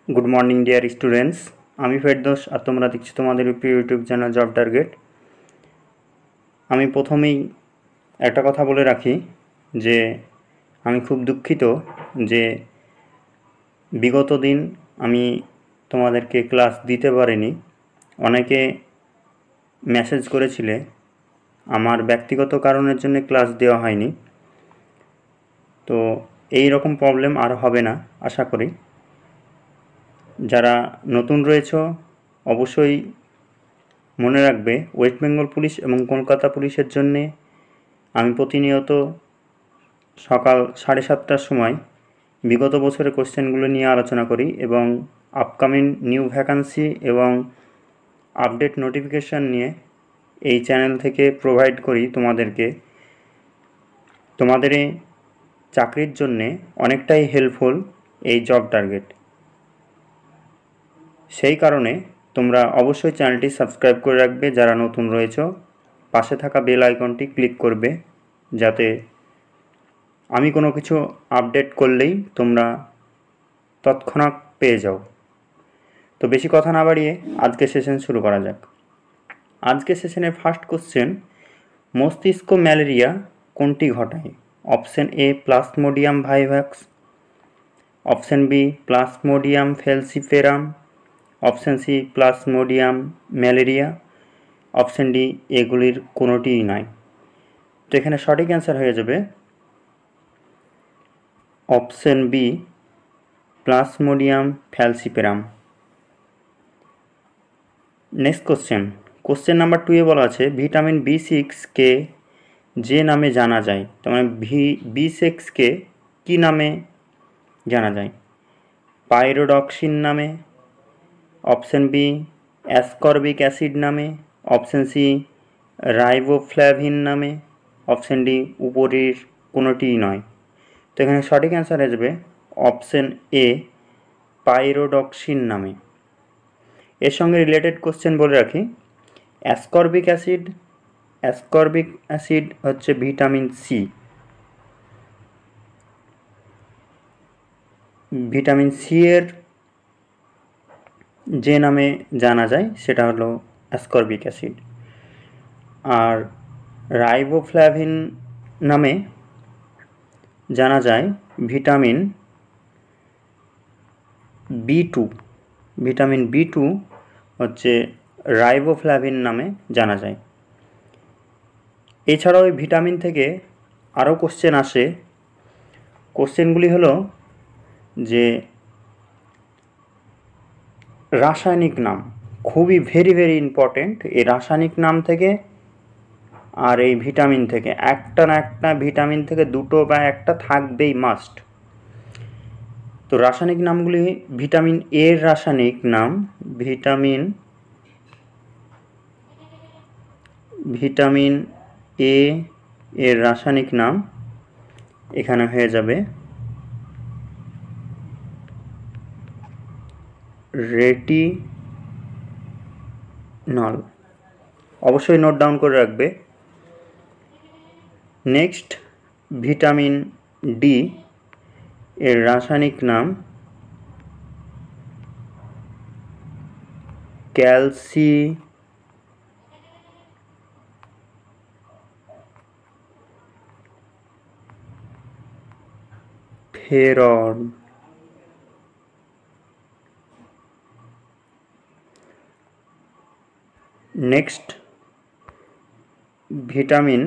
Good morning dear students आमी फेरदौस और तोमरा देखছো তোমাদের প্রিয় ইউটিউব চ্যানেল জব টার্গেট। আমি প্রথমেই একটা কথা বলে রাখি যে আমি খুব দুঃখিত যে বিগত দিন আমি তোমাদেরকে ক্লাস দিতে পারিনি। অনেকে মেসেজ করেছিলে, আমার ব্যক্তিগত কারণের জন্য ক্লাস দেওয়া হয়নি। তো এই রকম প্রবলেম আর হবে না আশা করি। যারা নতুন রয়েছে অবশ্যই মনে রাখবে ওয়েস্ট বেঙ্গল পুলিশ এবং কলকাতা পুলিশের জন্য আমি প্রতিনিয়ত সকাল 7:30টার সময় বিগত বছরের কোশ্চেনগুলো নিয়ে আলোচনা করি এবং আপকামিং নিউ ভ্যাকান্সি এবং আপডেট নোটিফিকেশান নিয়ে এই চ্যানেল থেকে প্রোভাইড করি তোমাদেরকে। তোমাদের চাকরির জন্যে অনেকটাই হেল্পফুল এই জব টার্গেট। সেই কারণে তোমরা অবশ্যই চ্যানেলটি সাবস্ক্রাইব করে রাখবে যারা নতুন রয়েছে, পাশে থাকা বেল আইকনটি ক্লিক করবে যাতে আমি কোনো কিছু আপডেট করলেই তোমরা তৎক্ষণাৎ পেয়ে যাও। তো বেশি কথা না বাড়িয়ে আজকে সেশন শুরু করা যাক। আজকে সেশনের ফার্স্ট কোশ্চেন, মস্তিষ্ক ম্যালেরিয়া কোনটি ঘটায়? Option A plasmodium vivax, option B plasmodium falciparum, option C plasmodium malaria, option D এগুলির কোনোটিই নয়। তো এখানে সঠিক অ্যান্সার হয়ে যাবে option B plasmodium falciparum. Next question number 2 বলা আছে ভিটামিন B6 কে যে নামে জানা যায়, তার মানে B6 কে কী নামে জানা যায়? পাইরোডক্সিন নামে, অপশন বি অ্যাসকর্বিক অ্যাসিড নামে, অপশন সি রাইবোফ্ল্যাভিন নামে, অপশন ডি উপরের কোনোটিই নয়। তো এখানে সঠিক অ্যান্সার আসবে অপশন এ পাইরোডক্সিন নামে। এর সঙ্গে রিলেটেড কোশ্চেন বলে রাখি, অ্যাসকর্বিক অ্যাসিড হচ্ছে ভিটামিন সি। ভিটামিন সি এর যে নামে জানা যায় সেটা হলো অ্যাসকর্বিক অ্যাসিড। আর রাইবোফ্ল্যাভিন নামে জানা যায় ভিটামিন B2। ভিটামিন B2 হচ্ছে রাইবোফ্ল্যাভিন নামে জানা যায়। এছাড়াও এই ভিটামিন থেকে আরও কোশ্চেন আসে। কোশ্চেনগুলি হলো যে রাসায়নিক নাম, খুবই ভেরি ইম্পর্টেন্ট। এই রাসায়নিক নাম থেকে আর এই ভিটামিন থেকে একটা না একটা ভিটামিন থেকে দুটো বা একটা থাকবেই মাস্ট। তো রাসায়নিক নামগুলি, ভিটামিন এর রাসায়নিক নাম ভিটামিন এ এর রাসায়নিক নাম এখানে হয়ে যাবে রেটিনল। অবশ্যই নোট ডাউন করে রাখবে। নেক্সট, ভিটামিন ডি এর রাসায়নিক নাম calciferol. Next, vitamin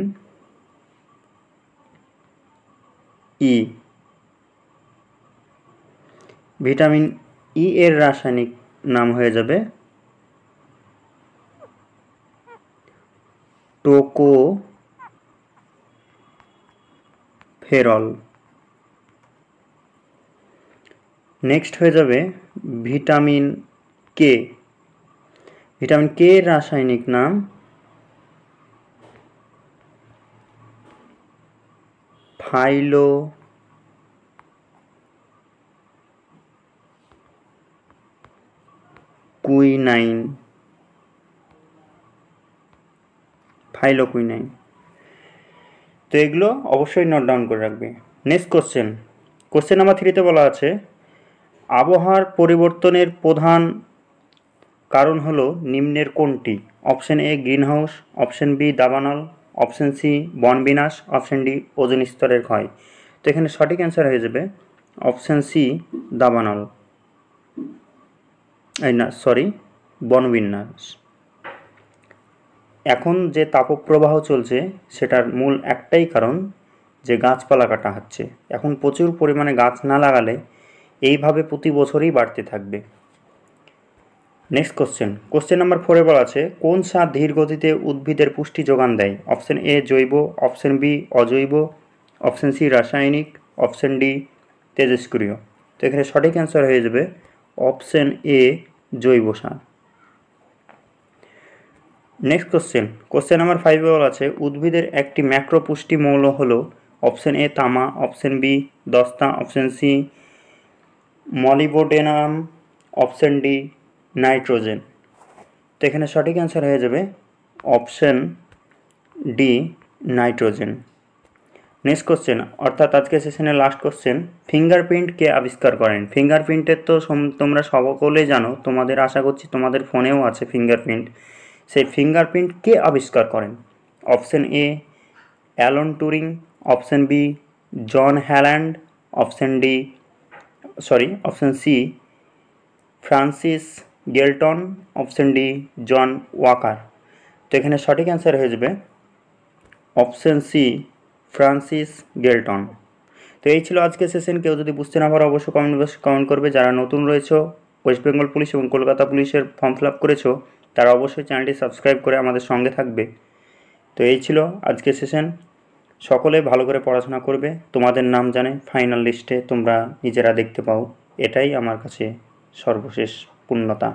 E. Vitamin E এর রাসায়নিক নাম হয়ে যাবে টোকোফেরল। নেক্সট হয়ে যাবে ভিটামিন কে। ভিটামিন কে এর রাসায়নিক নাম ফাইলোকুইনাইন। তো এগুলো অবশ্যই নোট ডাউন করে রাখবে। নেক্সট কোশ্চেন নাম্বার 3 বলা আছে আবহাওয়ার পরিবর্তনের প্রধান কারণ হলো নিম্নের কোনটি? Option A greenhouse, option B দাবানল, অপশন সি বনবিনাশ, অপশন ডি ওজোন স্তরের ক্ষয়। তো এখানে সঠিক অ্যান্সার হয়ে যাবে অপশন সি দাবানল, বনবিন্যাস। এখন যে তাপপ্রবাহ চলছে সেটার মূল একটাই কারণ যে গাছপালা কাটা হচ্ছে। এখন প্রচুর পরিমাণে গাছ না লাগালে এইভাবে প্রতি বছরই বাড়তে থাকবে। নেক্সট কোশ্চেন নাম্বার 4 বলা আছে কোন সার ধীর গতিতে উদ্ভিদের পুষ্টি যোগান দেয়? অপশন এ জৈব, অপশন বি অজৈব, অপশন সি রাসায়নিক, অপশন ডি তেজস্ক্রিয়। তো এখানে সঠিক অ্যান্সার হয়ে যাবে অপশন এ জৈব সার। নেক্সট কোশ্চেন নাম্বার 5 বলা আছে উদ্ভিদের একটি ম্যাক্রো পুষ্টি মৌল হলো অপশন এ তামা, অপশন বি দস্তা, option C molybdenum, option D nitrogen. তো এখানে সঠিক অ্যান্সার হয়ে যাবে option D nitrogen. Next question অর্থাৎ আজকে সেশনের লাস্ট কোশ্চেন, ফিঙ্গারপ্রিন্ট কে আবিষ্কার করেন? ফিঙ্গারপ্রিন্টের তো তোমরা সকলেই জানো, তোমাদের আশা করছি তোমাদের ফোনেও আছে ফিঙ্গারপ্রিন্ট। সেই ফিঙ্গারপ্রিন্ট কে আবিষ্কার করেন? Option A Alan Turing, option B John Holland, option C Francis Galton, option D John Walker. তো এখানে সঠিক অ্যান্সার হয়ে যাবে অপশন সি ফ্রান্সিস গেলটন। তো এই ছিল আজকে সেশন। কেউ যদি বুঝতে না পারো অবশ্যই কমেন্ট করবে। যারা নতুন রয়েছে ওয়েস্ট বেঙ্গল পুলিশ এবং কলকাতা পুলিশের ফর্ম ফিল আপ করেছো তারা অবশ্যই চ্যানেলটি সাবস্ক্রাইব করে আমাদের সঙ্গে থাকবে। তো এই ছিল আজকে সেশন। সকলে ভালো করে পড়াশোনা করবে, তোমাদের নাম জানে ফাইনাল লিস্টে তোমরা নিজেরা দেখতে পাও, এটাই আমার কাছে সর্বশেষ পূর্ণতা।